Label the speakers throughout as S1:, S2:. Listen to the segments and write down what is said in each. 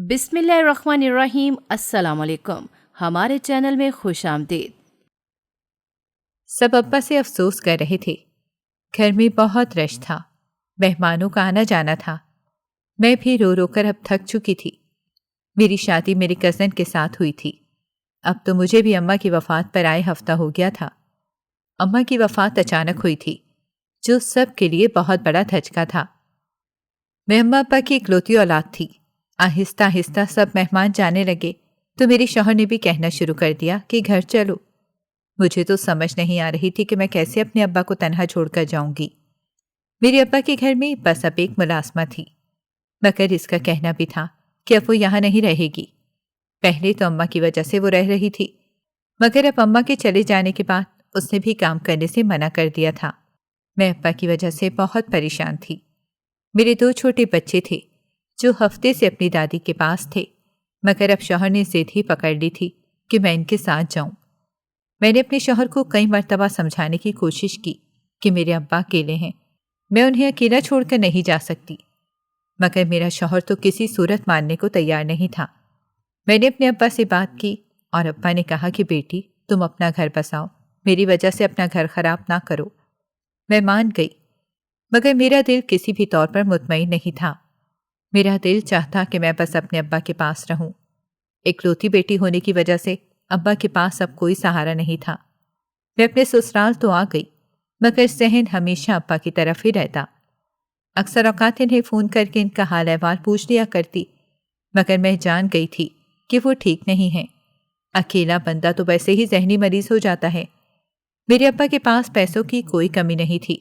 S1: بسم اللہ الرحمن الرحیم۔ السلام علیکم، ہمارے چینل میں خوش آمدید۔
S2: سب ابا سے افسوس کر رہے تھے۔ گھر میں بہت رش تھا، مہمانوں کا آنا جانا تھا۔ میں بھی رو رو کر اب تھک چکی تھی۔ میری شادی میری کزن کے ساتھ ہوئی تھی۔ اب تو مجھے بھی اماں کی وفات پر آئے ہفتہ ہو گیا تھا۔ اماں کی وفات اچانک ہوئی تھی، جو سب کے لیے بہت بڑا دھچکا تھا۔ میں اماں ابا کی اکلوتی اولاد تھی۔ آہستہ آہستہ سب مہمان جانے لگے تو میرے شوہر نے بھی کہنا شروع کر دیا کہ گھر چلو۔ مجھے تو سمجھ نہیں آ رہی تھی کہ میں کیسے اپنے ابا کو تنہا چھوڑ کر جاؤں گی۔ میرے ابا کے گھر میں بس اب ایک ملازمہ تھی، مگر اس کا کہنا بھی تھا کہ اب وہ یہاں نہیں رہے گی۔ پہلے تو اماں کی وجہ سے وہ رہ رہی تھی، مگر اب اماں کے چلے جانے کے بعد اس نے بھی کام کرنے سے منع کر دیا تھا۔ میں ابا کی وجہ سے بہت پریشان تھی۔ میرے 2 چھوٹے بچے تھے جو ہفتے سے اپنی دادی کے پاس تھے، مگر اب شوہر نے ضد ہی پکڑ لی تھی کہ میں ان کے ساتھ جاؤں۔ میں نے اپنے شوہر کو کئی مرتبہ سمجھانے کی کوشش کی کہ میرے ابا اکیلے ہیں، میں انہیں اکیلا چھوڑ کر نہیں جا سکتی، مگر میرا شوہر تو کسی صورت ماننے کو تیار نہیں تھا۔ میں نے اپنے ابا سے بات کی اور ابا نے کہا کہ بیٹی تم اپنا گھر بساؤ، میری وجہ سے اپنا گھر خراب نہ کرو۔ میں مان گئی، مگر میرا دل کسی بھی طور پر مطمئن نہیں تھا۔ میرا دل چاہتا کہ میں بس اپنے ابا کے پاس رہوں۔ اکلوتی بیٹی ہونے کی وجہ سے ابا کے پاس اب کوئی سہارا نہیں تھا۔ میں اپنے سسرال تو آ گئی، مگر ذہن ہمیشہ ابا کی طرف ہی رہتا۔ اکثر اوقات انہیں فون کر کے ان کا حال احوال پوچھ لیا کرتی، مگر میں جان گئی تھی کہ وہ ٹھیک نہیں ہیں۔ اکیلا بندہ تو ویسے ہی ذہنی مریض ہو جاتا ہے۔ میرے ابا کے پاس پیسوں کی کوئی کمی نہیں تھی،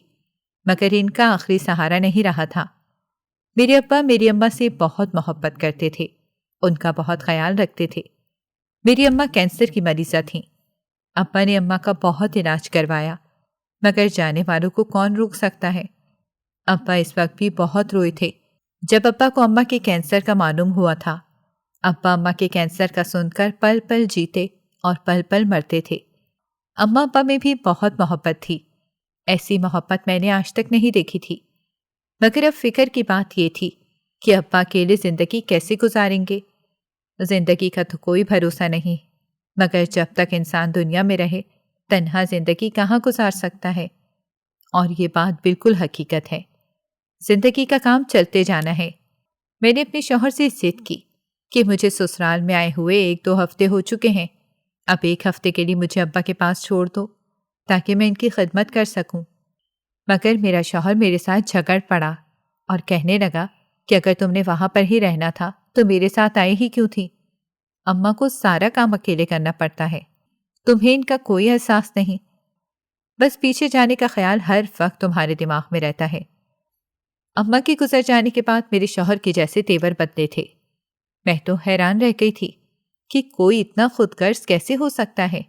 S2: مگر ان کا آخری سہارا نہیں رہا تھا۔ میرے ابا میری اماں سے بہت محبت کرتے تھے، ان کا بہت خیال رکھتے تھے۔ میری اماں کینسر کی مریضہ تھیں۔ ابا نے اماں کا بہت علاج کروایا، مگر جانے والوں کو کون روک سکتا ہے۔ ابا اس وقت بھی بہت روئے تھے جب ابا کو اماں کے کینسر کا معلوم ہوا تھا۔ ابا اماں کے کینسر کا سن کر پل پل جیتے اور پل پل مرتے تھے۔ اماں ابا میں بھی بہت محبت تھی، ایسی محبت میں نے آج تک نہیں دیکھی تھی۔ مگر اب فکر کی بات یہ تھی کہ ابا اکیلے زندگی کیسے گزاریں گے۔ زندگی کا تو کوئی بھروسہ نہیں، مگر جب تک انسان دنیا میں رہے تنہا زندگی کہاں گزار سکتا ہے۔ اور یہ بات بالکل حقیقت ہے۔ زندگی کا کام چلتے جانا ہے۔ میں نے اپنے شوہر سے ضد کی کہ مجھے سسرال میں آئے ہوئے 1-2 ہفتے ہو چکے ہیں، اب 1 ہفتے کے لیے مجھے ابا کے پاس چھوڑ دو تاکہ میں ان کی خدمت کر سکوں۔ مگر میرا شوہر میرے ساتھ جھگڑ پڑا اور کہنے لگا کہ اگر تم نے وہاں پر ہی رہنا تھا تو میرے ساتھ آئے ہی کیوں تھی؟ اماں کو سارا کام اکیلے کرنا پڑتا ہے، تمہیں ان کا کوئی احساس نہیں، بس پیچھے جانے کا خیال ہر وقت تمہارے دماغ میں رہتا ہے۔ اماں کے گزر جانے کے بعد میرے شوہر کے جیسے تیور بدلے تھے۔ میں تو حیران رہ گئی تھی کہ کوئی اتنا خود غرض کیسے ہو سکتا ہے،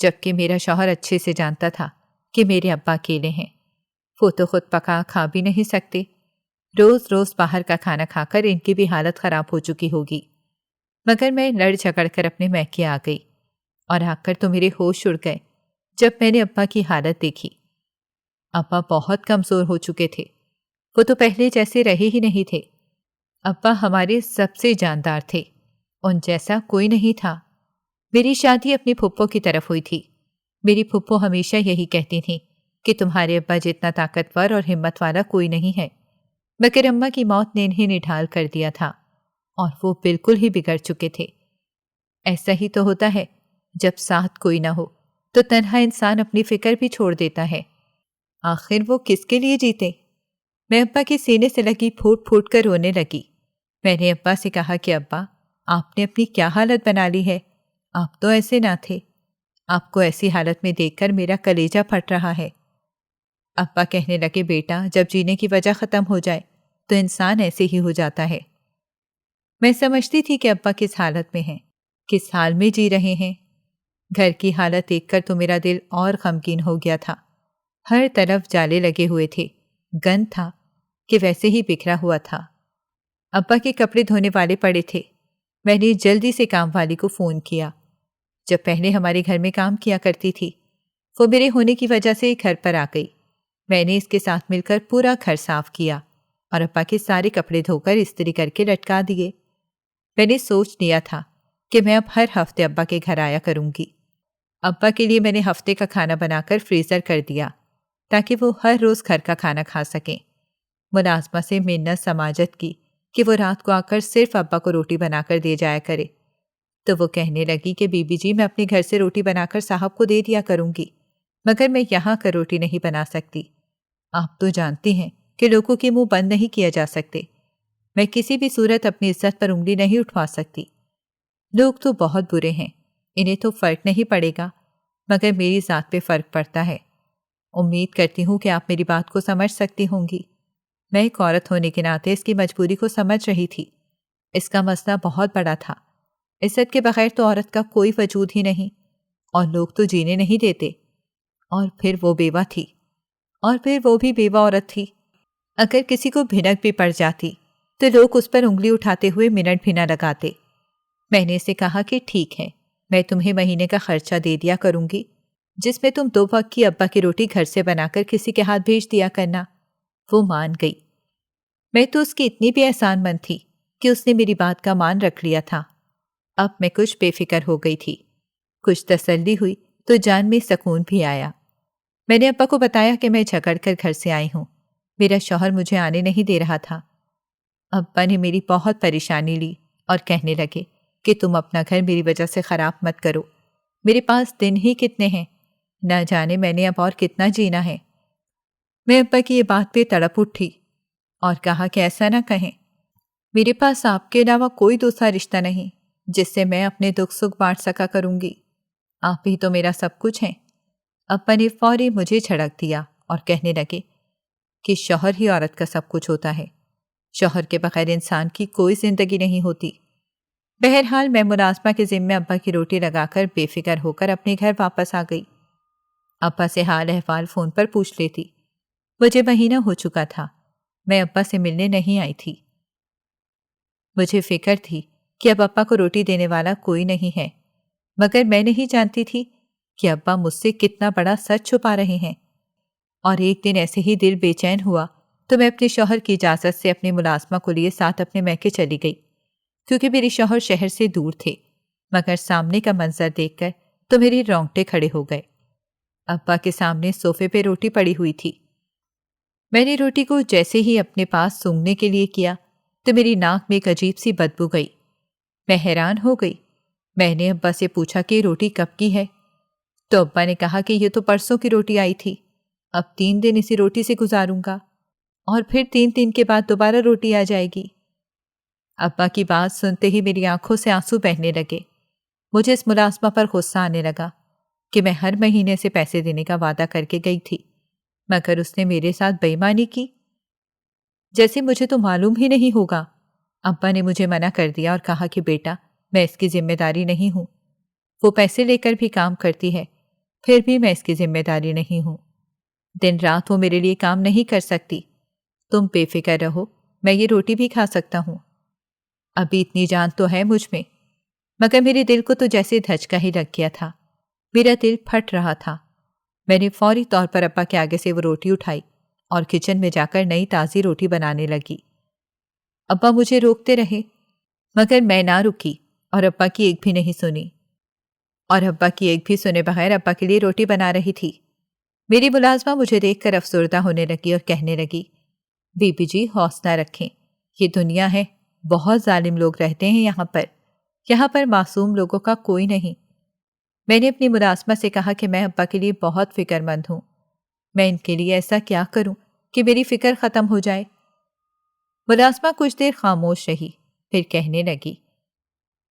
S2: جبکہ میرا شوہر اچھے سے جانتا تھا کہ میرے ابا اکیلے ہیں۔ وہ تو خود پکا کھا بھی نہیں سکتے، روز روز باہر کا کھانا کھا کر ان کی بھی حالت خراب ہو چکی ہوگی۔ مگر میں لڑ جھگڑ کر اپنے میکے آ گئی، اور آ کر تو میرے ہوش اڑ گئے جب میں نے ابا کی حالت دیکھی۔ ابا بہت کمزور ہو چکے تھے، وہ تو پہلے جیسے رہے ہی نہیں تھے۔ ابا ہمارے سب سے جاندار تھے، ان جیسا کوئی نہیں تھا۔ میری شادی اپنی پھپھو کی طرف ہوئی تھی۔ میری پھپھو ہمیشہ یہی کہتی تھیں کہ تمہارے ابا جتنا طاقتور اور ہمت والا کوئی نہیں ہے، مگر اماں کی موت نے انہیں نڈھال کر دیا تھا اور وہ بالکل ہی بگڑ چکے تھے۔ ایسا ہی تو ہوتا ہے، جب ساتھ کوئی نہ ہو تو تنہا انسان اپنی فکر بھی چھوڑ دیتا ہے۔ آخر وہ کس کے لیے جیتے؟ میں ابا کے سینے سے لگی پھوٹ پھوٹ کر رونے لگی۔ میں نے ابا سے کہا کہ ابا آپ نے اپنی کیا حالت بنا لی ہے، آپ تو ایسے نہ تھے، آپ کو ایسی حالت میں دیکھ کر میرا کلیجہ پھٹ رہا ہے۔ ابا کہنے لگے بیٹا جب جینے کی وجہ ختم ہو جائے تو انسان ایسے ہی ہو جاتا ہے۔ میں سمجھتی تھی کہ ابا کس حالت میں ہیں، کس حال میں جی رہے ہیں۔ گھر کی حالت دیکھ کر تو میرا دل اور غمگین ہو گیا تھا۔ ہر طرف جالے لگے ہوئے تھے، گند تھا کہ ویسے ہی بکھرا ہوا تھا۔ ابا کے کپڑے دھونے والے پڑے تھے۔ میں نے جلدی سے کام والی کو فون کیا۔ جب پہلے ہمارے گھر میں کام کیا کرتی تھی، وہ میرے ہونے کی وجہ سے گھر پر آ گئی۔ میں نے اس کے ساتھ مل کر پورا گھر صاف کیا اور ابا کے سارے کپڑے دھو کر استری کر کے لٹکا دیے۔ میں نے سوچ لیا تھا کہ میں اب ہر ہفتے ابا کے گھر آیا کروں گی۔ ابا کے لیے میں نے ہفتے کا کھانا بنا کر فریزر کر دیا تاکہ وہ ہر روز گھر کا کھانا کھا سکیں۔ ملازمہ سے منت سماجت کی کہ وہ رات کو آ کر صرف ابا کو روٹی بنا کر دے جایا کرے، تو وہ کہنے لگی کہ بی بی جی میں اپنے گھر سے روٹی بنا کر صاحب کو دے دیا کروں گی، مگر میں یہاں کر روٹی نہیں بنا سکتی۔ آپ تو جانتی ہیں کہ لوگوں کے منہ بند نہیں کیا جا سکتے۔ میں کسی بھی صورت اپنی عزت پر انگلی نہیں اٹھوا سکتی۔ لوگ تو بہت برے ہیں، انہیں تو فرق نہیں پڑے گا، مگر میری ذات پہ فرق پڑتا ہے۔ امید کرتی ہوں کہ آپ میری بات کو سمجھ سکتی ہوں گی۔ میں ایک عورت ہونے کے ناطے اس کی مجبوری کو سمجھ رہی تھی۔ اس کا مسئلہ بہت بڑا تھا۔ عزت کے بغیر تو عورت کا کوئی وجود ہی نہیں، اور لوگ تو جینے نہیں دیتے۔ اور پھر وہ بیوہ تھی، اور پھر وہ بھی بیوہ عورت تھی۔ اگر کسی کو بھنک بھی پڑ جاتی تو لوگ اس پر انگلی اٹھاتے ہوئے منٹ بھی نہ لگاتے۔ میں نے اسے کہا کہ ٹھیک ہے، میں تمہیں مہینے کا خرچہ دے دیا کروں گی، جس میں تم 2 وقت کی ابا کی روٹی گھر سے بنا کر کسی کے ہاتھ بھیج دیا کرنا۔ وہ مان گئی۔ میں تو اس کی اتنی بھی احسان مند تھی کہ اس نے میری بات کا مان رکھ لیا تھا۔ اب میں کچھ بے فکر ہو گئی تھی، کچھ تسلی ہوئی تو جان میں سکون بھی آیا۔ میں نے ابا کو بتایا کہ میں جھگڑ کر گھر سے آئی ہوں، میرا شوہر مجھے آنے نہیں دے رہا تھا۔ ابا نے میری بہت پریشانی لی اور کہنے لگے کہ تم اپنا گھر میری وجہ سے خراب مت کرو، میرے پاس دن ہی کتنے ہیں، نہ جانے میں نے اب اور کتنا جینا ہے۔ میں ابا کی یہ بات پہ تڑپ اٹھی اور کہا کہ ایسا نہ کہیں، میرے پاس آپ کے علاوہ کوئی دوسرا رشتہ نہیں جس سے میں اپنے دکھ سکھ بانٹ سکا کروں گی، آپ ہی تو میرا سب کچھ ہیں۔ ابا نے فوری مجھے جھڑک دیا اور کہنے لگے کہ شوہر ہی عورت کا سب کچھ ہوتا ہے، شوہر کے بغیر انسان کی کوئی زندگی نہیں ہوتی۔ بہرحال میں ملازمہ کے ذمے ابا کی روٹی لگا کر بے فکر ہو کر اپنے گھر واپس آ گئی۔ ابا سے حال احوال فون پر پوچھ لیتی۔ مجھے مہینہ ہو چکا تھا، میں ابا سے ملنے نہیں آئی تھی۔ مجھے فکر تھی کہ اب ابا کو روٹی دینے والا کوئی نہیں ہے، مگر میں نہیں جانتی تھی کہ ابا مجھ سے کتنا بڑا سچ چھپا رہے ہیں۔ اور ایک دن ایسے ہی دل بے چین ہوا تو میں اپنے شوہر کی اجازت سے اپنے ملازمہ کو لیے ساتھ اپنے میکے چلی گئی، کیونکہ میرے شوہر شہر سے دور تھے، مگر سامنے کا منظر دیکھ کر تو میری رونگٹے کھڑے ہو گئے۔ ابا کے سامنے صوفے پہ روٹی پڑی ہوئی تھی۔ میں نے روٹی کو جیسے ہی اپنے پاس سونگھنے کے لیے کیا تو میری ناک میں ایک عجیب سی بدبو گئی۔ میں حیران ہو گئی۔ میں نے ابا سے پوچھا کہ روٹی کب کی ہے، تو ابا نے کہا کہ یہ تو پرسوں کی روٹی آئی تھی، اب 3 دن اسی روٹی سے گزاروں گا، اور پھر 3 دن کے بعد دوبارہ روٹی آ جائے گی۔ ابا کی بات سنتے ہی میری آنکھوں سے آنسو بہنے لگے۔ مجھے اس ملازمہ پر غصہ آنے لگا کہ میں ہر مہینے سے پیسے دینے کا وعدہ کر کے گئی تھی، مگر اس نے میرے ساتھ بے ایمانی کی، جیسے مجھے تو معلوم ہی نہیں ہوگا۔ ابا نے مجھے منع کر دیا اور کہا کہ بیٹا میں اس کی ذمہ داری نہیں ہوں، وہ پیسے لے کر بھی کام کرتی ہے، پھر بھی میں اس کی ذمہ داری نہیں ہوں، دن رات وہ میرے لیے کام نہیں کر سکتی، تم بے فکر رہو، میں یہ روٹی بھی کھا سکتا ہوں، ابھی اتنی جان تو ہے مجھ میں۔ مگر میرے دل کو تو جیسے دھچکا ہی لگ گیا تھا، میرا دل پھٹ رہا تھا۔ میں نے فوری طور پر ابا کے آگے سے وہ روٹی اٹھائی اور کچن میں جا کر نئی تازی روٹی بنانے لگی۔ ابا مجھے روکتے رہے، مگر میں نہ رکی اور ابا کی ایک بھی نہیں سنی، اور ابا کی ایک بھی سنے بغیر ابا کے لیے روٹی بنا رہی تھی۔ میری ملازمہ مجھے دیکھ کر افسردہ ہونے لگی اور کہنے لگی، بی بی جی حوصلہ رکھیں، یہ دنیا ہے، بہت ظالم لوگ رہتے ہیں یہاں پر معصوم لوگوں کا کوئی نہیں۔ میں نے اپنی ملازمہ سے کہا کہ میں ابا کے لیے بہت فکر مند ہوں، میں ان کے لیے ایسا کیا کروں کہ میری فکر ختم ہو جائے۔ ملازمہ کچھ دیر خاموش رہی، پھر کہنے لگی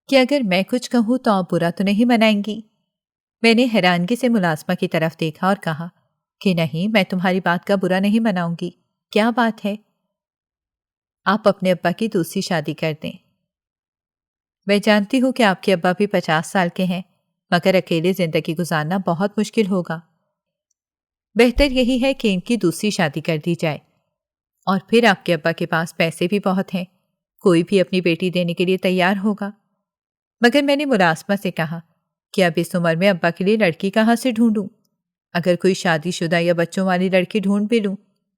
S2: کہ اگر میں کچھ کہوں تو آپ برا تو نہیں منائیں گی؟ میں نے حیرانگی سے ملازمہ کی طرف دیکھا اور کہا کہ نہیں، میں تمہاری بات کا برا نہیں مناؤں گی۔ کیا بات ہے؟ آپ اپنے ابا کی دوسری شادی کر دیں۔ میں جانتی ہوں کہ آپ کے ابا بھی 50 سال کے ہیں، مگر اکیلے زندگی گزارنا بہت مشکل ہوگا۔ بہتر یہی ہے کہ ان کی دوسری شادی کر دی جائے، اور پھر آپ کے ابا کے پاس پیسے بھی بہت ہیں، کوئی بھی اپنی بیٹی دینے کے لیے تیار ہوگا۔ مگر میں نے ملازمہ سے کہا کہ اب اس عمر میں ابا کے لیے لڑکی کہاں سے ڈھونڈوں؟ اگر کوئی شادی شدہ یا بچوں والی لڑکی ڈھونڈ بھی لوں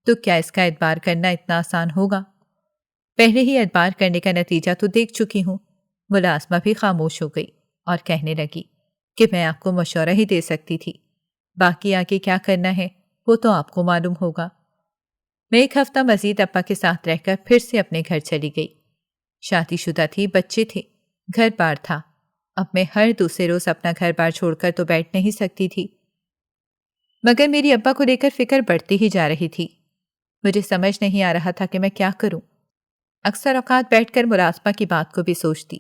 S2: تو کیا اس کا اعتبار کرنا اتنا آسان ہوگا؟ پہلے ہی اعتبار کرنے کا نتیجہ تو دیکھ چکی ہوں ملازمہ بھی خاموش ہو گئی اور کہنے لگی کہ میں آپ کو مشورہ ہی دے سکتی تھی، باقی آگے کیا کرنا ہے وہ تو آپ کو معلوم ہوگا۔ میں 1 ہفتہ مزید ابا کے ساتھ رہ کر پھر سے اپنے گھر چلی گئی۔ شادی شدہ تھی، بچے تھے، گھر بار تھا۔ اب میں ہر دوسرے روز اپنا گھر بار چھوڑ کر تو بیٹھ نہیں سکتی تھی، مگر میری ابا کو لے کر فکر بڑھتی ہی جا رہی تھی۔ مجھے سمجھ نہیں آ رہا تھا کہ میں کیا کروں۔ اکثر اوقات بیٹھ کر ملازمہ کی بات کو بھی سوچتی،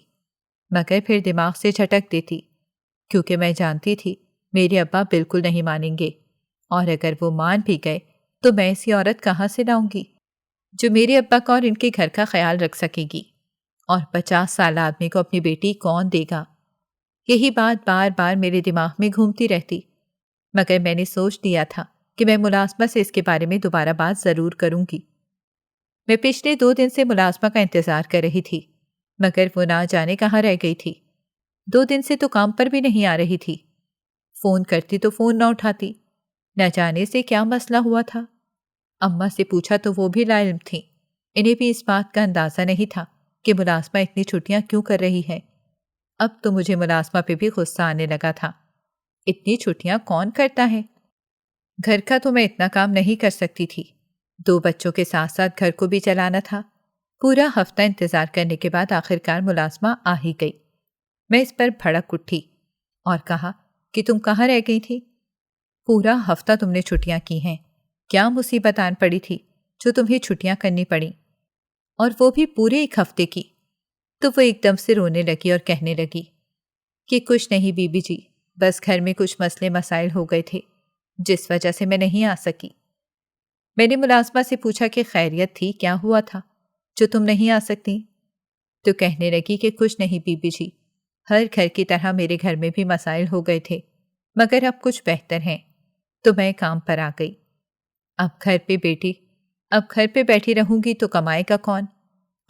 S2: مگر پھر دماغ سے جھٹک دیتی، کیونکہ میں جانتی تھی میرے ابا بالکل نہیں مانیں گے، اور اگر وہ مان بھی گئے تو میں ایسی عورت کہاں سے لاؤں گی جو میرے ابا کا اور ان کے گھر کا خیال رکھ سکے گی، اور 50 سال آدمی کو اپنی بیٹی کون دے گا؟ یہی بات بار بار میرے دماغ میں گھومتی رہتی، مگر میں نے سوچ لیا تھا کہ میں ملازمہ سے اس کے بارے میں دوبارہ بات ضرور کروں گی۔ میں پچھلے 2 دن سے ملازمہ کا انتظار کر رہی تھی، مگر وہ نہ جانے کہاں رہ گئی تھی۔ 2 دن سے تو کام پر بھی نہیں آ رہی تھی، فون کرتی تو فون نہ اٹھاتی، نہ جانے سے کیا مسئلہ ہوا تھا۔ اماں سے پوچھا تو وہ بھی لا علم تھیں، انہیں بھی اس بات کا اندازہ نہیں تھا کہ ملازمہ اتنی چھٹیاں کیوں کر رہی ہے۔ اب تو مجھے ملازمہ پہ بھی غصہ آنے لگا تھا، اتنی چھٹیاں کون کرتا ہے؟ گھر کا تو میں اتنا کام نہیں کر سکتی تھی، 2 بچوں کے ساتھ ساتھ گھر کو بھی چلانا تھا۔ پورا ہفتہ انتظار کرنے کے بعد آخرکار ملازمہ آ ہی گئی۔ میں اس پر بھڑک اٹھی اور کہا کہ تم کہاں رہ گئی تھی؟ پورا ہفتہ تم نے چھٹیاں کی ہیں، کیا مصیبت آن پڑی تھی جو تمہیں چھٹیاں کرنی پڑیں، اور وہ بھی پورے 1 ہفتے کی؟ تو وہ ایک دم سے رونے لگی اور کہنے لگی کہ کچھ نہیں بی بی جی، بس گھر میں کچھ مسئلے مسائل ہو گئے تھے جس وجہ سے میں نہیں آ سکی۔ میں نے ملازمہ سے پوچھا کہ خیریت تھی، کیا ہوا تھا جو تم نہیں آ سکتی؟ تو کہنے لگی کہ کچھ نہیں بی بی جی، ہر گھر کی طرح میرے گھر میں بھی مسائل ہو گئے تھے، مگر اب کچھ بہتر ہیں، تو میں کام پر آ گئی۔ اب گھر پہ بیٹھی رہوں گی تو کمائے گا کون؟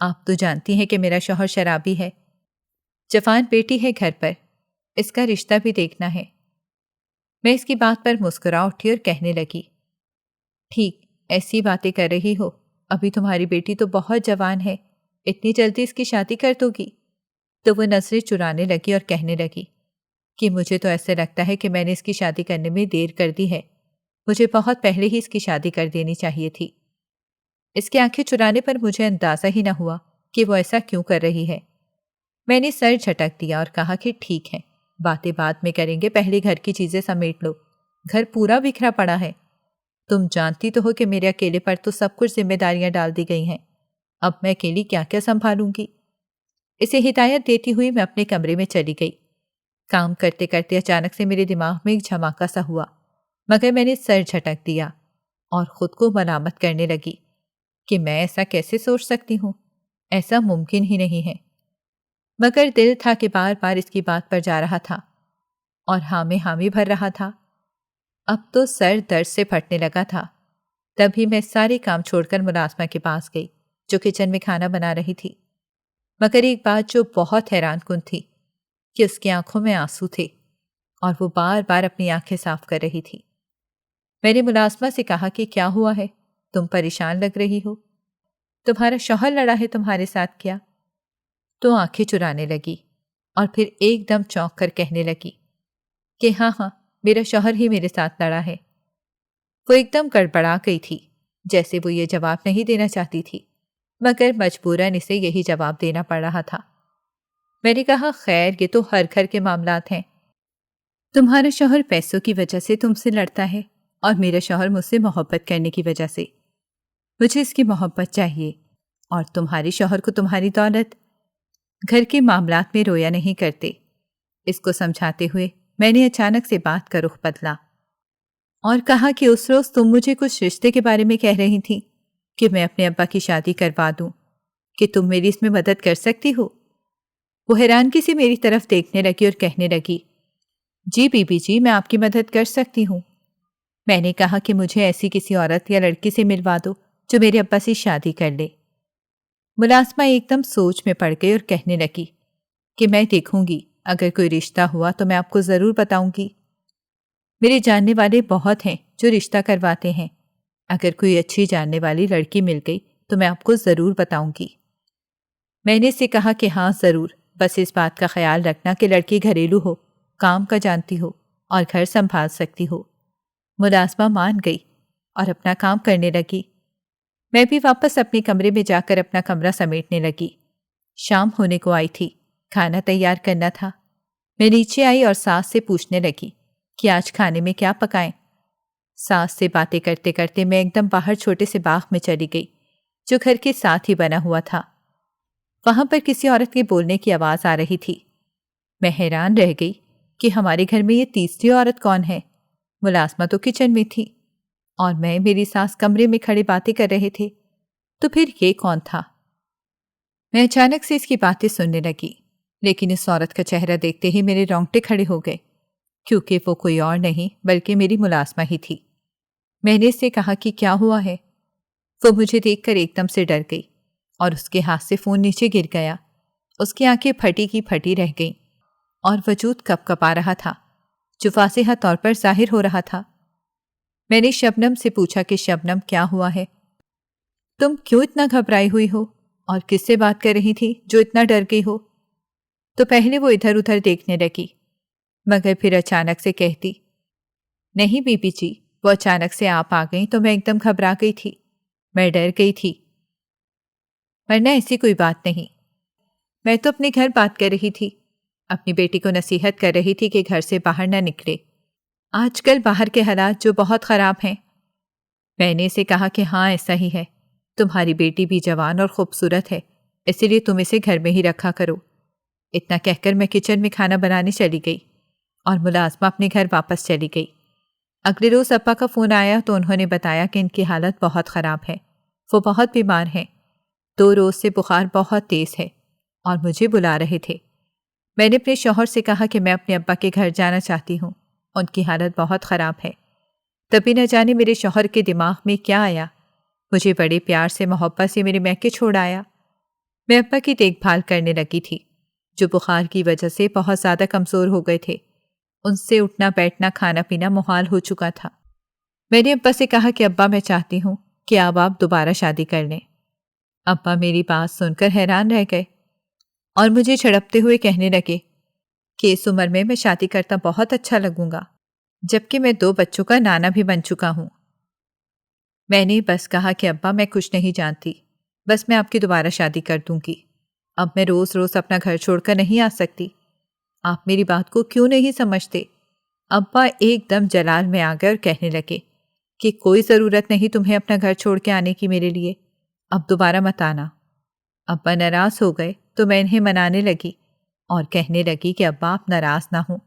S2: آپ تو جانتی ہیں کہ میرا شوہر شرابی ہے، جوان بیٹی ہے گھر پر، اس کا رشتہ بھی دیکھنا ہے۔ میں اس کی بات پر مسکرا اٹھی اور کہنے لگی، ٹھیک، ایسی باتیں کر رہی ہو، ابھی تمہاری بیٹی تو بہت جوان ہے، اتنی جلدی اس کی شادی کر دو گی؟ تو وہ نظریں چرانے لگی اور کہنے لگی کہ مجھے تو ایسا لگتا ہے کہ میں نے اس کی شادی کرنے میں دیر کر دی ہے، مجھے بہت پہلے ہی اس کی شادی کر دینی چاہیے تھی۔ اس کی آنکھیں چرانے پر مجھے اندازہ ہی نہ ہوا کہ وہ ایسا کیوں کر رہی ہے۔ میں نے سر جھٹک دیا اور کہا کہ ٹھیک ہے، باتیں بعد میں کریں گے، پہلے گھر کی چیزیں سمیٹ لو، گھر پورا بکھرا پڑا ہے۔ تم جانتی تو ہو کہ میرے اکیلے پر تو سب کچھ ذمہ داریاں ڈال دی گئی ہیں، اب میں اکیلی کیا کیا سنبھالوں گی؟ اسے ہدایت دیتی ہوئی میں اپنے کمرے میں چلی گئی۔ کام کرتے کرتے اچانک سے میرے دماغ میں ایک جھماکا سا ہوا، مگر میں نے سر جھٹک دیا اور خود کو ملامت کرنے لگی کہ میں ایسا کیسے سوچ سکتی ہوں، ایسا ممکن ہی نہیں ہے۔ مگر دل تھا کہ بار بار اس کی بات پر جا رہا تھا اور ہاں میں حامی بھر رہا تھا۔ اب تو سر درد سے پھٹنے لگا تھا۔ تبھی میں سارے کام چھوڑ کر ملازمہ کے پاس گئی جو کچن میں کھانا بنا رہی تھی، مگر ایک بات جو بہت حیران کن تھی کہ اس کی آنکھوں میں آنسو تھے اور وہ بار بار اپنی آنکھیں صاف کر رہی تھی۔ میں نے ملازمہ سے کہا کہ کیا ہوا ہے، تم پریشان لگ رہی ہو، تمہارا شوہر لڑا ہے تمہارے ساتھ کیا؟ تو آنکھیں چرانے لگی اور پھر ایک دم چونک کر کہنے لگی کہ ہاں میرا شوہر ہی میرے ساتھ لڑا ہے۔ وہ ایک دم گڑبڑا گئی تھی، جیسے وہ یہ جواب نہیں دینا چاہتی تھی، مگر مجبوراً اسے یہی جواب دینا پڑ رہا تھا۔ میں نے کہا خیر یہ تو ہر گھر کے معاملات ہیں، تمہارا شوہر پیسوں کی وجہ سے تم سے لڑتا ہے اور میرا شوہر مجھ سے محبت کرنے کی وجہ سے۔ مجھے اس کی محبت چاہیے اور تمہارے شوہر کو تمہاری دولت۔ گھر کے معاملات میں رویا نہیں کرتے۔ اس کو سمجھاتے ہوئے میں نے اچانک سے بات کا رخ بدلا اور کہا کہ اس روز تم مجھے کچھ رشتے کے بارے میں کہہ رہی تھی کہ میں اپنے ابا کی شادی کروا دوں، کہ تم میری اس میں مدد کر سکتی ہو۔ وہ حیرانگی سے میری طرف دیکھنے لگی اور کہنے لگی، جی بی بی جی، میں آپ کی مدد کر سکتی ہوں۔ میں نے کہا کہ مجھے ایسی کسی عورت یا لڑکی سے ملوا دو جو میرے ابا سے شادی کر لے۔ ملازمہ ایک دم سوچ میں پڑ گئی اور کہنے لگی کہ میں دیکھوں گی، اگر کوئی رشتہ ہوا تو میں آپ کو ضرور بتاؤں گی۔ میرے جاننے والے بہت ہیں جو رشتہ کرواتے ہیں، اگر کوئی اچھی جاننے والی لڑکی مل گئی تو میں آپ کو ضرور بتاؤں گی۔ میں نے اسے کہا کہ ہاں ضرور بس اس بات کا خیال رکھنا کہ لڑکی گھریلو ہو، کام کا جانتی ہو اور گھر سنبھال سکتی ہو۔ ملازمہ مان گئی اور اپنا کام کرنے لگی۔ میں بھی واپس اپنے کمرے میں جا کر اپنا کمرہ سمیٹنے لگی۔ شام ہونے کو آئی تھی، کھانا تیار کرنا تھا۔ میں نیچے آئی اور ساس سے پوچھنے لگی کہ آج کھانے میں کیا پکائیں۔ ساس سے باتیں کرتے کرتے میں ایک دم باہر چھوٹے سے باغ میں چلی گئی جو گھر کے ساتھ ہی بنا ہوا تھا۔ وہاں پر کسی عورت کے بولنے کی آواز آ رہی تھی۔ میں حیران رہ گئی کہ ہمارے گھر میں یہ تیسری عورت کون ہے؟ ملازمہ تو کچن میں تھی اور میں میری ساس کمرے میں کھڑے باتیں کر رہے تھے، تو پھر یہ کون تھا؟ میں اچانک سے اس کی باتیں سننے لگی، لیکن اس عورت کا چہرہ دیکھتے ہی میرے رونگٹے کھڑے ہو گئے، کیونکہ وہ کوئی اور نہیں بلکہ میری ملازمہ ہی تھی۔ میں نے اس سے کہا کہ کیا ہوا ہے؟ وہ مجھے دیکھ کر ایک دم سے ڈر گئی اور اس کے ہاتھ سے فون نیچے گر گیا۔ اس کی آنکھیں پھٹی کی پھٹی رہ گئیں اور وجود کپ کپا رہا تھا، جو واضح طور پر ظاہر ہو رہا تھا۔ میں نے شبنم سے پوچھا کہ شبنم کیا ہوا ہے؟ تم کیوں اتنا گھبرائی ہوئی ہو اور کس سے بات کر رہی تھی جو اتنا ڈر گئی ہو؟ تو پہلے وہ ادھر ادھر دیکھنے لگی، مگر پھر اچانک سے کہتی، نہیں بی بی جی، وہ اچانک سے آپ آ گئیں تو میں ایک دم گھبرا گئی تھی، میں ڈر گئی تھی، ورنہ ایسی کوئی بات نہیں۔ میں تو اپنے گھر بات کر رہی تھی، اپنی بیٹی کو نصیحت کر رہی تھی کہ گھر سے باہر نہ نکلے، آج کل باہر کے حالات جو بہت خراب ہیں۔ میں نے اسے کہا کہ ہاں ایسا ہی ہے، تمہاری بیٹی بھی جوان اور خوبصورت ہے، اسی لیے تم اسے گھر میں ہی رکھا کرو۔ اتنا کہہ کر میں کچن میں کھانا بنانے چلی گئی اور ملازمہ اپنے گھر واپس چلی گئی۔ اگلے روز ابا کا فون آیا تو انہوں نے بتایا کہ ان کی حالت بہت خراب ہے، وہ بہت بیمار ہیں، 2 روز سے بخار بہت تیز ہے اور مجھے بلا رہے تھے۔ میں نے اپنے شوہر سے کہا کہ میں اپنے ابا کے گھر جانا چاہتی ہوں، ان کی حالت بہت خراب ہے۔ تبھی نہ جانے میرے شوہر کے دماغ میں کیا آیا، مجھے بڑے پیار سے محبت سے میرے میکے چھوڑ آیا۔ میں ابا کی دیکھ بھال کرنے لگی تھی، جو بخار کی وجہ سے بہت زیادہ کمزور ہو گئے تھے، ان سے اٹھنا بیٹھنا کھانا پینا محال ہو چکا تھا۔ میں نے ابا سے کہا کہ ابا میں چاہتی ہوں کہ اب آپ دوبارہ شادی کر لیں۔ ابا میری بات سن کر حیران رہ گئے اور مجھے چھڑپتے ہوئے کہنے لگے کہ اس عمر میں شادی کرتا بہت اچھا لگوں گا، جبکہ میں 2 بچوں کا نانا بھی بن چکا ہوں۔ میں نے بس کہا کہ ابا میں کچھ نہیں جانتی، بس میں آپ کی دوبارہ شادی کر دوں گی، اب میں روز روز اپنا گھر چھوڑ کر نہیں آ سکتی، آپ میری بات کو کیوں نہیں سمجھتے؟ ابا ایک دم جلال میں آ گئے اور کہنے لگے کہ کوئی ضرورت نہیں تمہیں اپنا گھر چھوڑ کے آنے کی میرے لیے، اب دوبارہ مت آنا۔ ابا ناراض ہو گئے تو میں انہیں منانے لگی اور کہنے لگی کہ ابا آپ ناراض نہ ہوں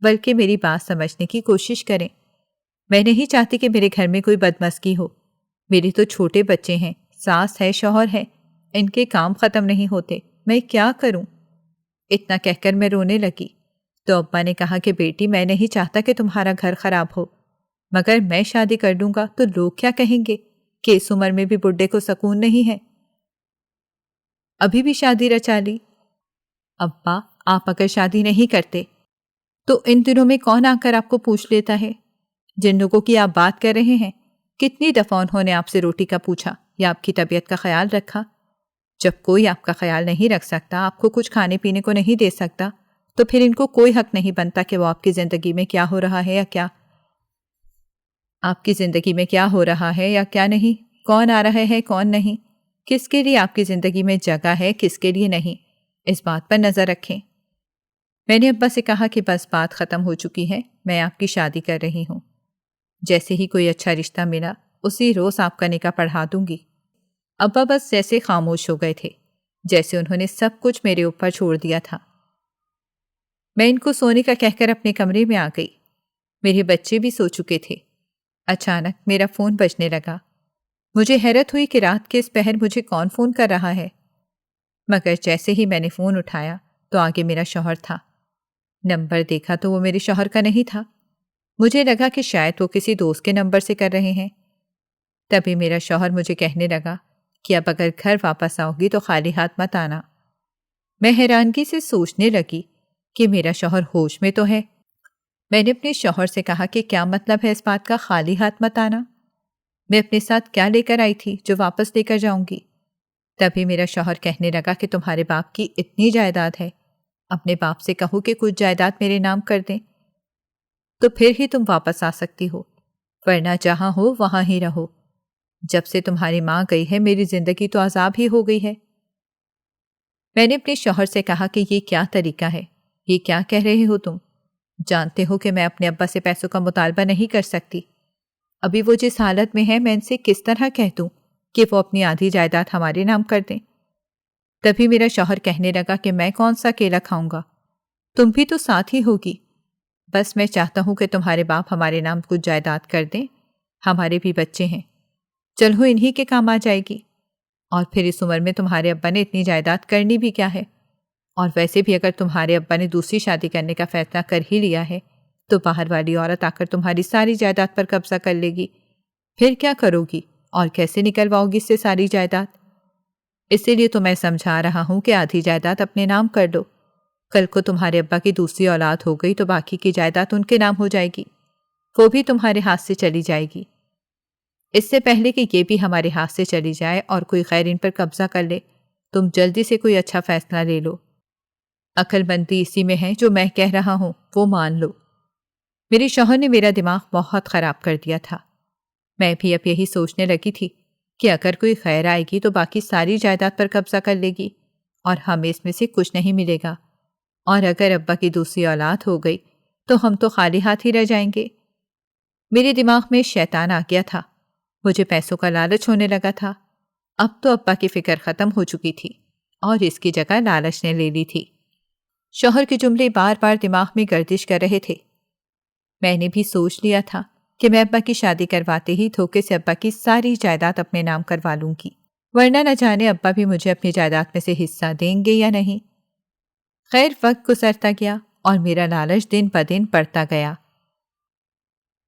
S2: بلکہ میری بات سمجھنے کی کوشش کریں۔ میں نہیں چاہتی کہ میرے گھر میں کوئی بدمزگی ہو، میرے تو چھوٹے بچے ہیں، ساس ہے، شوہر ہے، ان کے کام ختم نہیں ہوتے، میں کیا کروں؟ اتنا کہہ کر میں رونے لگی تو ابا نے کہا کہ بیٹی میں نہیں چاہتا کہ تمہارا گھر خراب ہو، مگر میں شادی کر لوں گا تو لوگ کیا کہیں گے کہ اس عمر میں بھی بڈھے کو سکون نہیں ہے، ابھی بھی شادی رچا لی۔ ابا آپ اگر شادی نہیں کرتے تو ان دنوں میں کون آ کر آپ کو پوچھ لیتا ہے؟ جن لوگوں کی آپ بات کر رہے ہیں، کتنی دفعہ انہوں نے آپ سے روٹی کا پوچھا یا آپ کی طبیعت کا خیال رکھا؟ جب کوئی آپ کا خیال نہیں رکھ سکتا، آپ کو کچھ کھانے پینے کو نہیں دے سکتا، تو پھر ان کو کوئی حق نہیں بنتا کہ وہ آپ کی زندگی میں کیا ہو رہا ہے یا کیا آپ کی زندگی میں کیا ہو رہا ہے یا کیا نہیں، کون آ رہا ہے کون نہیں، کس کے لیے آپ کی زندگی میں جگہ ہے کس کے لیے نہیں، اس بات پر نظر رکھیں۔ میں نے ابا سے کہا کہ بس بات ختم ہو چکی ہے، میں آپ کی شادی کر رہی ہوں، جیسے ہی کوئی اچھا رشتہ ملا اسی روز آپ کا نکاح پڑھا دوں گی۔ ابا بس جیسے خاموش ہو گئے تھے، جیسے انہوں نے سب کچھ میرے اوپر چھوڑ دیا تھا۔ میں ان کو سونے کا کہہ کر اپنے کمرے میں آ گئی، میرے بچے بھی سو چکے تھے۔ اچانک میرا فون بجنے لگا، مجھے حیرت ہوئی کہ رات کے اس پہر مجھے کون فون کر رہا ہے، مگر جیسے ہی میں نے فون اٹھایا تو آگے میرا شوہر تھا۔ نمبر دیکھا تو وہ میرے شوہر کا نہیں تھا، مجھے لگا کہ شاید وہ کسی دوست کے نمبر سے کر رہے ہیں۔ تبھی میرا شوہر مجھے کہنے لگا کہ اب اگر گھر واپس آؤ گی تو خالی ہاتھ مت آنا۔ میں حیرانگی سے سوچنے لگی کہ میرا شوہر ہوش میں تو ہے۔ میں نے اپنے شوہر سے کہا کہ کیا مطلب ہے اس بات کا خالی ہاتھ مت آنا؟ میں اپنے ساتھ کیا لے کر آئی تھی جو واپس لے کر جاؤں گی؟ تبھی میرا شوہر کہنے لگا کہ تمہارے باپ کی اتنی جائیداد ہے اپنے باپ سے کہو کہ کچھ جائیداد میرے نام کر دیں، تو پھر ہی تم واپس آ سکتی ہو، ورنہ جہاں ہو وہاں ہی رہو۔ جب سے تمہاری ماں گئی ہے میری زندگی تو عذاب ہی ہو گئی ہے۔ میں نے اپنے شوہر سے کہا کہ یہ کیا طریقہ ہے، یہ کیا کہہ رہے ہو تم؟ جانتے ہو کہ میں اپنے ابا سے پیسوں کا مطالبہ نہیں کر سکتی۔ ابھی وہ جس حالت میں ہے میں ان سے کس طرح کہہ دوں کہ وہ اپنی آدھی جائیداد ہمارے نام کر دیں؟ تبھی میرا شوہر کہنے لگا کہ میں کون سا کیلا کھاؤں گا، تم بھی تو ساتھ ہی ہوگی۔ بس میں چاہتا ہوں کہ تمہارے باپ ہمارے نام کچھ جائیداد کر دیں، ہمارے بھی بچے ہیں، چلو انہی کے کام آ جائے گی۔ اور پھر اس عمر میں تمہارے ابا نے اتنی جائیداد کرنی بھی کیا ہے؟ اور ویسے بھی اگر تمہارے ابا نے دوسری شادی کرنے کا فیصلہ کر ہی لیا ہے تو باہر والی عورت آ کر تمہاری ساری جائیداد پر قبضہ کر لے گی، پھر کیا کرو گی اور کیسے نکلواؤ گی اس سے ساری جائیداد؟ اسی لیے تو میں سمجھا رہا ہوں کہ آدھی جائیداد اپنے نام کر دو، کل کو تمہارے ابا کی دوسری اولاد ہو گئی تو باقی کی جائیداد ان کے نام ہو جائے گی، وہ بھی تمہارے ہاتھ سے چلی جائے گی۔ اس سے پہلے کہ یہ بھی ہمارے ہاتھ سے چلی جائے اور کوئی غیر ان پر قبضہ کر لے، تم جلدی سے کوئی اچھا فیصلہ لے لو۔ عقل مندی اسی میں ہے، جو میں کہہ رہا ہوں وہ مان لو۔ میرے شوہر نے میرا دماغ بہت خراب کر دیا تھا۔ میں بھی اب یہی سوچنے لگی تھی کہ اگر کوئی خیر آئے گی تو باقی ساری جائیداد پر قبضہ کر لے گی اور ہمیں اس میں سے کچھ نہیں ملے گا، اور اگر ابا کی دوسری اولاد ہو گئی تو ہم تو خالی ہاتھ ہی رہ جائیں گے۔ میرے دماغ میں شیطان آ گیا تھا، مجھے پیسوں کا لالچ ہونے لگا تھا۔ اب تو ابا کی فکر ختم ہو چکی تھی اور اس کی جگہ لالچ نے لے لی تھی۔ شوہر کے جملے بار بار دماغ میں گردش کر رہے تھے۔ میں نے بھی سوچ لیا تھا کہ میں ابا کی شادی کرواتے ہی دھوکے سے ابا کی ساری جائیداد اپنے نام کروا لوں گی، ورنہ نہ جانے ابا بھی مجھے اپنی جائیداد میں سے حصہ دیں گے یا نہیں۔ خیر وقت گزرتا گیا اور میرا لالچ دن بدن بڑھتا گیا۔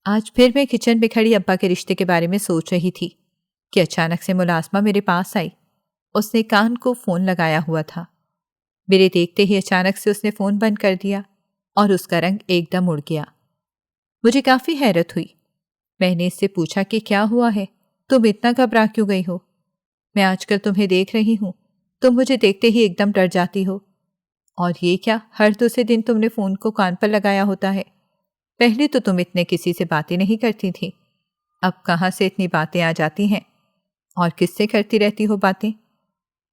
S2: آج پھر میں کچن میں کھڑی ابا کے رشتے کے بارے میں سوچ رہی تھی کہ اچانک سے ملازمہ میرے پاس آئی۔ اس نے کان کو فون لگایا ہوا تھا۔ میرے دیکھتے ہی اچانک سے اس نے فون بند کر دیا اور اس کا رنگ ایک دم اڑ گیا۔ مجھے کافی حیرت ہوئی۔ میں نے اس سے پوچھا کہ کیا ہوا ہے، تم اتنا گھبرا کیوں گئی ہو؟ میں آج کل تمہیں دیکھ رہی ہوں، تم مجھے دیکھتے ہی ایک دم ڈر جاتی ہو۔ اور یہ کیا، ہر دوسرے دن تم نے فون کو کان پر لگایا ہوتا ہے؟ پہلے تو تم اتنے کسی سے باتیں نہیں کرتی تھی، اب کہاں سے اتنی باتیں آ جاتی ہیں؟ اور کس سے کرتی رہتی ہو باتیں؟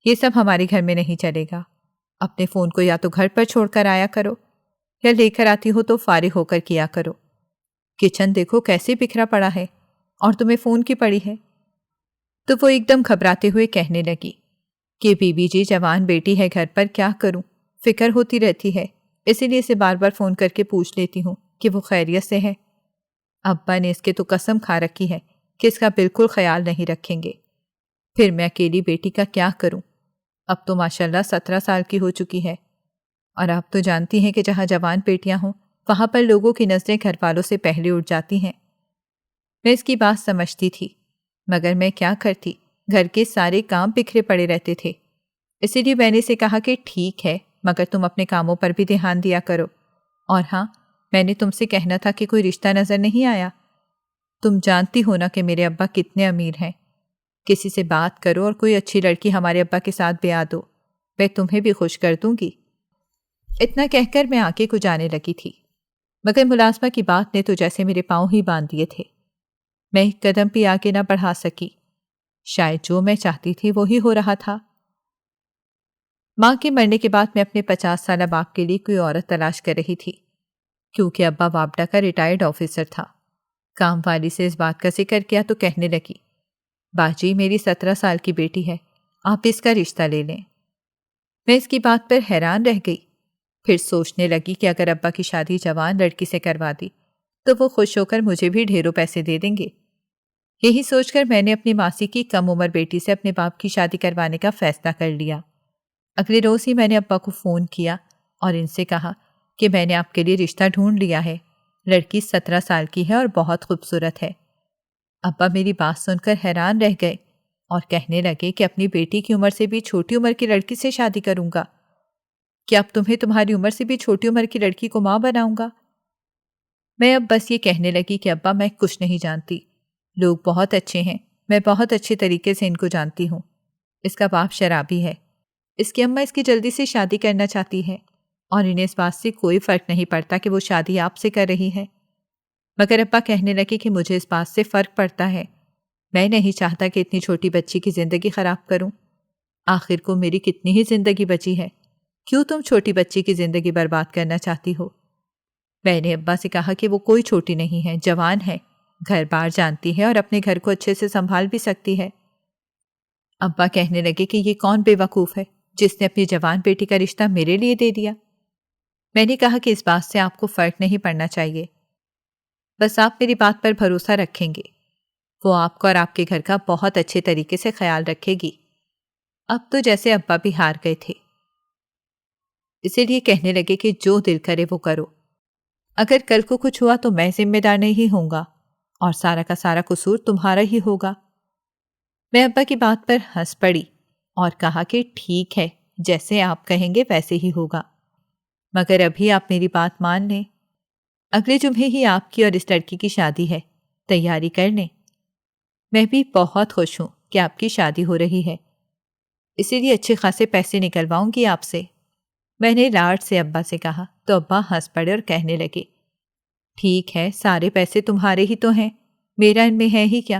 S2: یہ سب ہمارے گھر میں نہیں چلے گا۔ اپنے فون کو یا تو گھر پر چھوڑ کر آیا کرو یا لے کر آتی ہو تو فارغ ہو کر کیا کرو۔ کچن دیکھو کیسے بکھرا پڑا ہے اور تمہیں فون کی پڑی ہے۔ تو وہ ایک دم گھبراتے ہوئے کہنے لگی کہ بی بی جی جوان بیٹی ہے گھر پر، کیا کروں، فکر ہوتی رہتی ہے، اسی لیے اسے بار بار فون کر کے پوچھ لیتی ہوں کہ وہ خیریت سے ہے۔ ابا نے اس کے تو قسم کھا رکھی ہے کہ اس کا بالکل خیال نہیں رکھیں گے۔ پھر میں اکیلی بیٹی کا کیا کروں؟ اب تو ماشاءاللہ 17 سال کی ہو چکی ہے، اور آپ تو جانتی ہیں کہ جہاں جوان بیٹیاں ہوں وہاں پر لوگوں کی نظریں گھر والوں سے پہلے اٹھ جاتی ہیں۔ میں اس کی بات سمجھتی تھی، مگر میں کیا کرتی، گھر کے سارے کام بکھرے پڑے رہتے تھے۔ اسی لیے میں نے اسے کہا کہ ٹھیک ہے، مگر تم اپنے کاموں پر بھی دھیان دیا کرو۔ اور ہاں، میں نے تم سے کہنا تھا کہ کوئی رشتہ نظر نہیں آیا؟ تم جانتی ہو نا کہ میرے ابا کتنے امیر ہیں۔ کسی سے بات کرو اور کوئی اچھی لڑکی ہمارے ابا کے ساتھ بیاہ دو، میں تمہیں بھی خوش کر دوں گی۔ اتنا کہہ کر میں آگے کو جانے لگی تھی، مگر ملازمہ کی بات نے تو جیسے میرے پاؤں ہی باندھ دیے تھے۔ میں ایک قدم بھی آگے نہ بڑھا سکی۔ شاید جو میں چاہتی تھی وہی ہو رہا تھا۔ ماں کے مرنے کے بعد میں اپنے 50 سالہ باپ کے لیے کوئی عورت تلاش کر رہی تھی، کیونکہ ابا واپڈا کا ریٹائرڈ آفیسر تھا۔ کام والی سے اس بات کا ذکر کیا تو کہنے لگی، باجی میری 17 سال کی بیٹی ہے، آپ اس کا رشتہ لے لیں۔ میں اس کی بات پر حیران رہ گئی، پھر سوچنے لگی کہ اگر ابا کی شادی جوان لڑکی سے کروا دی تو وہ خوش ہو کر مجھے بھی ڈھیروں پیسے دے دیں گے۔ یہی سوچ کر میں نے اپنی ماسی کی کم عمر بیٹی سے اپنے باپ کی شادی کروانے کا فیصلہ کر لیا۔ اگلے روز ہی میں نے ابا کو فون کیا اور ان سے کہا کہ میں نے آپ کے لیے رشتہ ڈھونڈ لیا ہے، لڑکی 17 سال کی ہے اور بہت خوبصورت ہے۔ ابا میری بات سن کر حیران رہ گئے اور کہنے لگے کہ اپنی بیٹی کی عمر سے بھی چھوٹی عمر کی لڑکی سے شادی کروں گا؟ کہ اب تمہیں تمہاری عمر سے بھی چھوٹی عمر کی لڑکی کو ماں بناؤں گا؟ میں اب بس یہ کہنے لگی کہ ابا میں کچھ نہیں جانتی، لوگ بہت اچھے ہیں، میں بہت اچھے طریقے سے ان کو جانتی ہوں۔ اس کا باپ شرابی ہے، اس کی اماں اس کی جلدی سے شادی کرنا چاہتی ہے، اور انہیں اس بات سے کوئی فرق نہیں پڑتا کہ وہ شادی آپ سے کر رہی ہے۔ مگر ابا کہنے لگے کہ مجھے اس بات سے فرق پڑتا ہے، میں نہیں چاہتا کہ اتنی چھوٹی بچی کی زندگی خراب کروں۔ آخر کو میری کتنی ہی زندگی بچی ہے، کیوں تم چھوٹی بچی کی زندگی برباد کرنا چاہتی ہو؟ میں نے ابا سے کہا کہ وہ کوئی چھوٹی نہیں ہے، جوان ہے، گھر بار جانتی ہے اور اپنے گھر کو اچھے سے سنبھال بھی سکتی ہے۔ ابا کہنے لگے کہ یہ کون بے وقوف ہے جس نے اپنی جوان بیٹی کا رشتہ میرے لیے دے دیا؟ میں نے کہا کہ اس بات سے آپ کو فرق نہیں پڑنا چاہیے، بس آپ میری بات پر بھروسہ رکھیں گے، وہ آپ کو اور آپ کے گھر کا بہت اچھے طریقے سے خیال رکھے گی۔ اب تو جیسے ابا بھی ہار گئے تھے، اسی لیے کہنے لگے کہ جو دل کرے وہ کرو، اگر کل کو کچھ ہوا تو میں ذمہ دار نہیں ہوں گا اور سارا کا سارا قصور تمہارا ہی ہوگا۔ میں ابا کی بات پر ہنس پڑی اور کہا کہ ٹھیک ہے، جیسے آپ کہیں گے ویسے ہی ہوگا، مگر ابھی آپ میری بات مان لیں، اگلے جمعے ہی آپ کی اور اس لڑکی کی شادی ہے، تیاری کر لیں۔ میں بھی بہت خوش ہوں کہ آپ کی شادی ہو رہی ہے، اسی لیے اچھے خاصے پیسے نکلواؤں گی آپ سے۔ میں نے لاڈ سے ابا سے کہا تو ابا ہنس پڑے اور کہنے لگے، ٹھیک ہے، سارے پیسے تمہارے ہی تو ہیں، میرا ان میں ہے ہی کیا؟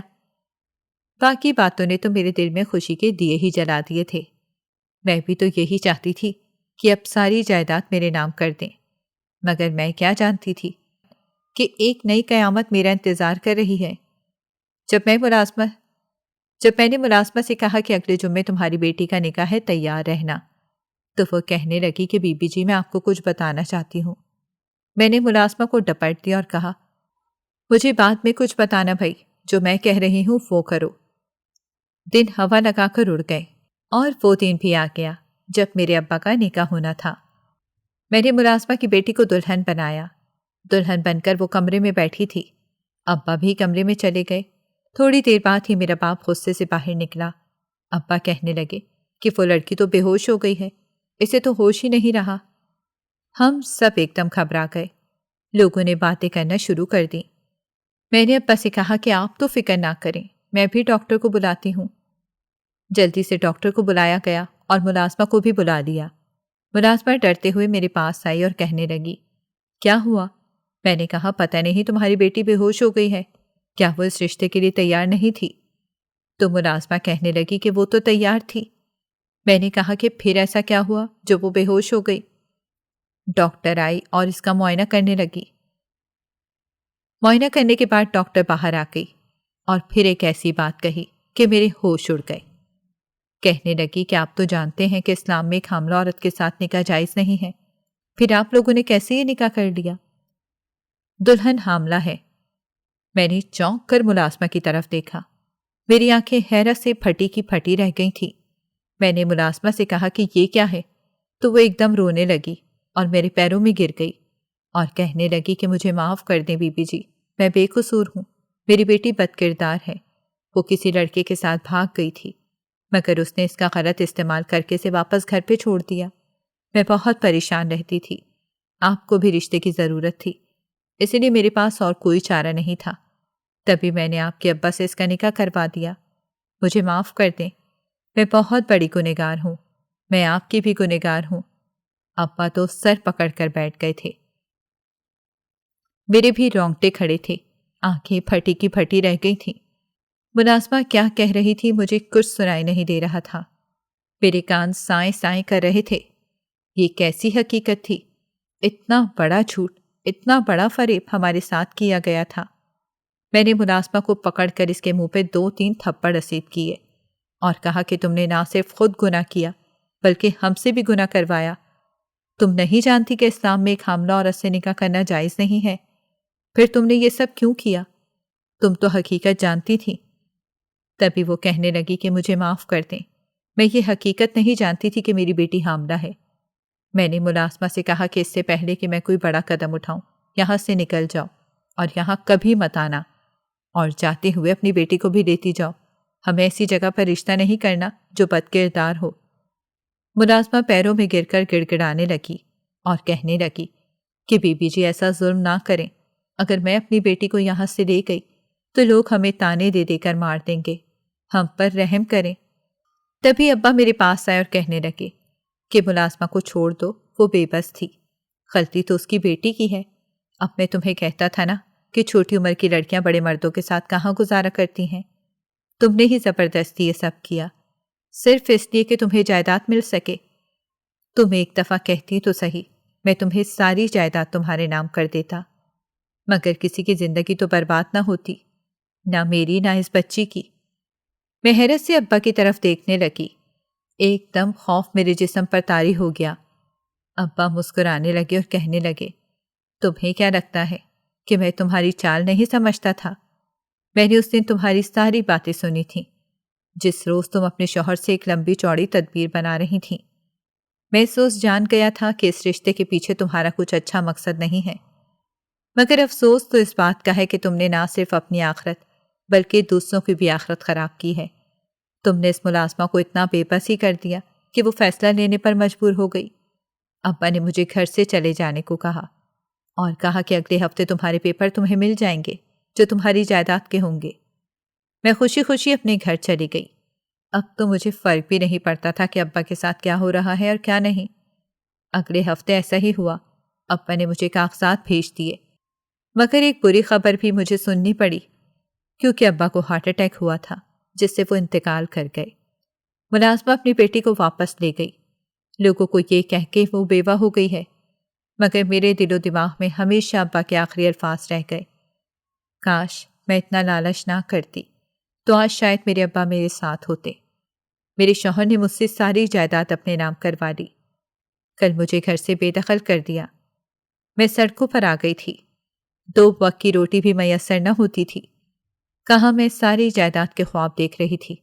S2: باقی باتوں نے تو میرے دل میں خوشی کے دیے ہی جلا دیے تھے۔ میں بھی تو یہی چاہتی تھی کہ اب ساری جائیداد میرے نام کر دیں، مگر میں کیا جانتی تھی کہ ایک نئی قیامت میرا انتظار کر رہی ہے۔ جب میں نے ملازمہ سے کہا کہ اگلے جمعے تمہاری بیٹی کا نکاح ہے، تیار رہنا، تو وہ کہنے لگی کہ بی بی جی میں آپ کو کچھ بتانا چاہتی ہوں۔ میں نے ملازمہ کو ڈپٹ دیا اور کہا، مجھے بعد میں کچھ بتانا بھائی، جو میں کہہ رہی ہوں وہ کرو۔ دن ہوا لگا کر اڑ گئے اور وہ دن بھی آ گیا جب میرے ابا کا نکاح ہونا تھا۔ میں نے ملازمہ کی بیٹی کو دلہن بنایا، دلہن بن کر وہ کمرے میں بیٹھی تھی، ابا بھی کمرے میں چلے گئے۔ تھوڑی دیر بعد ہی میرا باپ غصے سے باہر نکلا۔ ابا کہنے لگے کہ وہ لڑکی تو بے ہوش ہو گئی ہے، اسے تو ہوش ہی نہیں رہا۔ ہم سب ایک دم گھبرا گئے، لوگوں نے باتیں کرنا شروع کر دیں۔ میں نے ابا سے کہا کہ آپ تو فکر نہ کریں، میں بھی ڈاکٹر کو بلاتی ہوں۔ جلدی سے ڈاکٹر کو بلایا گیا اور ملازمہ کو بھی بلا لیا۔ ملازمہ ڈرتے ہوئے میرے پاس آئی اور کہنے لگی، کیا ہوا؟ میں نے کہا، پتہ نہیں تمہاری بیٹی بے ہوش ہو گئی ہے، کیا وہ اس رشتے کے لیے تیار نہیں تھی؟ تو ملازمہ کہنے لگی کہ وہ تو تیار تھی۔ میں نے کہا کہ پھر ایسا کیا ہوا جو وہ بے ہوش ہو گئی؟ ڈاکٹر آئی اور اس کا معائنہ کرنے لگی۔ معائنہ کرنے کے بعد ڈاکٹر باہر آ گئی اور پھر ایک ایسی بات کہی کہ میرے ہوش اڑ گئے۔ کہنے لگی کہ آپ تو جانتے ہیں کہ اسلام میں ایک حاملہ عورت کے ساتھ نکاح جائز نہیں ہے، پھر آپ لوگوں نے کیسے یہ نکاح کر لیا؟ دلہن حاملہ ہے۔ میں نے چونک کر ملازمہ کی طرف دیکھا، میری آنکھیں حیرت سے پھٹی کی پھٹی رہ گئی تھیں۔ میں نے ملازمہ سے کہا کہ یہ کیا ہے؟ تو وہ ایک دم رونے لگی اور میرے پیروں میں گر گئی اور کہنے لگی کہ مجھے معاف کر دیں بی بی جی، میں بے قصور ہوں، میری بیٹی بد کردار ہے، وہ کسی لڑکے کے ساتھ بھاگ گئی تھی، مگر اس نے اس کا غلط استعمال کر کے اسے واپس گھر پہ چھوڑ دیا۔ میں بہت پریشان رہتی تھی، آپ کو بھی رشتے کی ضرورت تھی، اسی لیے میرے پاس اور کوئی چارہ نہیں تھا، تبھی میں نے آپ کے ابا سے اس کا نکاح کروا دیا، مجھے معاف کر دیں، میں بہت بڑی گنہگار ہوں، میں آپ کی بھی گنہگار ہوں۔ ابا تو سر پکڑ کر بیٹھ گئے تھے، میرے بھی رونگٹے کھڑے تھے، آنکھیں پھٹی کی پھٹی رہ گئی تھیں۔ ملازمہ کیا کہہ رہی تھی مجھے کچھ سنائی نہیں دے رہا تھا، میرے کان سائیں سائیں کر رہے تھے۔ یہ کیسی حقیقت تھی؟ اتنا بڑا جھوٹ، اتنا بڑا فریب ہمارے ساتھ کیا گیا تھا۔ میں نے ملازمہ کو پکڑ کر اس کے منہ پہ 2-3 تھپڑ رسید کیے اور کہا کہ تم نے نہ صرف خود گناہ کیا بلکہ ہم سے بھی گناہ کروایا۔ تم نہیں جانتی کہ اسلام میں ایک حاملہ عورت سے نکاح کرنا جائز نہیں ہے، پھر تم نے یہ سب کیوں کیا؟ تم تو حقیقت جانتی تھی۔ تبھی وہ کہنے لگی کہ مجھے معاف کر دیں، میں یہ حقیقت نہیں جانتی تھی کہ میری بیٹی حاملہ ہے۔ میں نے ملازمہ سے کہا کہ اس سے پہلے کہ میں کوئی بڑا قدم اٹھاؤں، یہاں سے نکل جاؤ اور یہاں کبھی مت آنا، اور جاتے ہوئے اپنی بیٹی کو بھی لیتی جاؤ، ہمیں ایسی جگہ پر رشتہ نہیں کرنا جو بد کردار ہو۔ ملازمہ پیروں میں گر کر گڑ گڑانے لگی اور کہنے لگی کہ بی بی جی ایسا ظلم نہ کریں، اگر میں اپنی بیٹی کو یہاں سے لے گئی تو لوگ ہمیں تانے دے دے کر مار دیں گے، ہم پر رحم کریں۔ تبھی ابا میرے پاس آئے اور کہنے لگے کہ ملازمہ کو چھوڑ دو، وہ بے بس تھی، غلطی تو اس کی بیٹی کی ہے۔ اب میں تمہیں کہتا تھا نا کہ چھوٹی عمر کی لڑکیاں بڑے مردوں کے ساتھ کہاں گزارا کرتی ہیں۔ تم نے ہی زبردستی یہ سب کیا، صرف اس لیے کہ تمہیں جائیداد مل سکے۔ تم ایک دفعہ کہتی تو صحیح، میں تمہیں ساری جائیداد تمہارے نام کر دیتا، مگر کسی کی زندگی تو برباد نہ ہوتی، نہ میری نہ اس بچی کی۔ میں حیرت سے ابا کی طرف دیکھنے لگی۔ ایک دم خوف میرے جسم پر طاری ہو گیا۔ ابا مسکرانے لگے اور کہنے لگے، تمہیں کیا لگتا ہے کہ میں تمہاری چال نہیں سمجھتا تھا؟ میں نے اس دن تمہاری ساری باتیں سنی تھیں، جس روز تم اپنے شوہر سے ایک لمبی چوڑی تدبیر بنا رہی تھیں۔ میں اس روز جان گیا تھا کہ اس رشتے کے پیچھے تمہارا کچھ اچھا مقصد نہیں ہے، مگر افسوس تو اس بات کا ہے کہ تم نے نہ صرف اپنی آخرت بلکہ دوسروں کی بھی آخرت خراب کی ہے۔ تم نے اس ملازمہ کو اتنا بے بس ہی کر دیا کہ وہ فیصلہ لینے پر مجبور ہو گئی۔ ابا نے مجھے گھر سے چلے جانے کو کہا اور کہا کہ اگلے ہفتے تمہارے پیپر تمہیں مل جائیں گے جو تمہاری جائیداد کے ہوں گے۔ میں خوشی خوشی اپنے گھر چلی گئی۔ اب تو مجھے فرق بھی نہیں پڑتا تھا کہ ابا کے ساتھ کیا ہو رہا ہے اور کیا نہیں۔ اگلے ہفتے ایسا ہی ہوا۔ ابا نے مجھے کاغذات بھیج دیے، مگر ایک بری خبر بھی مجھے سننی پڑی، کیونکہ ابا کو ہارٹ اٹیک ہوا تھا جس سے وہ انتقال کر گئے۔ ملازمہ اپنی بیٹی کو واپس لے گئی، لوگوں کو یہ کہہ کے وہ بیوہ ہو گئی ہے، مگر میرے دل و دماغ میں ہمیشہ ابا کے آخری الفاظ رہ گئے۔ کاش میں اتنا لالچ نہ کرتی تو آج شاید میرے ابا میرے ساتھ ہوتے۔ میرے شوہر نے مجھ سے ساری جائیداد اپنے نام کروا لی، کل مجھے گھر سے بے دخل کر دیا۔ میں سڑکوں پر آ گئی تھی، 2 وقت کی روٹی بھی میسر نہ ہوتی تھی۔ کہاں میں ساری جائیداد کے خواب دیکھ رہی تھی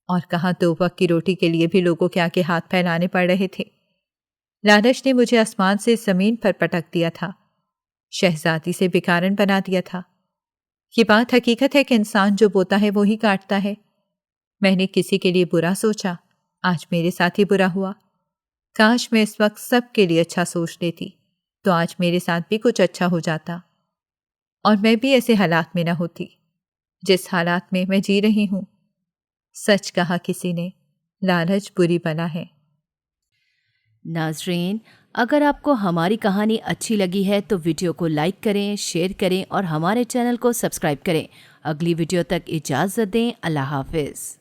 S2: اور کہاں 2 وقت کی روٹی کے لیے بھی لوگوں کے آگے ہاتھ پھیلانے پڑ رہے تھے۔ لالچ نے مجھے آسمان سے زمین پر پٹک دیا تھا، شہزادی سے بیکارن بنا دیا تھا۔ یہ بات حقیقت ہے کہ انسان جو بوتا ہے وہی کاٹتا ہے۔ میں نے کسی کے لیے برا سوچا، آج میرے ساتھ ہی برا ہوا۔ کاش میں اس وقت سب کے لیے اچھا سوچ لیتی تو آج میرے ساتھ بھی کچھ اچھا ہو جاتا، اور میں بھی ایسے حالات میں نہ ہوتی جس حالات میں میں جی رہی ہوں۔ سچ کہا کسی نے، لالچ بری بلا ہے۔
S1: ناظرین، اگر آپ کو ہماری کہانی اچھی لگی ہے تو ویڈیو کو لائک کریں، شیئر کریں اور ہمارے چینل کو سبسکرائب کریں۔ اگلی ویڈیو تک اجازت دیں۔ اللہ حافظ۔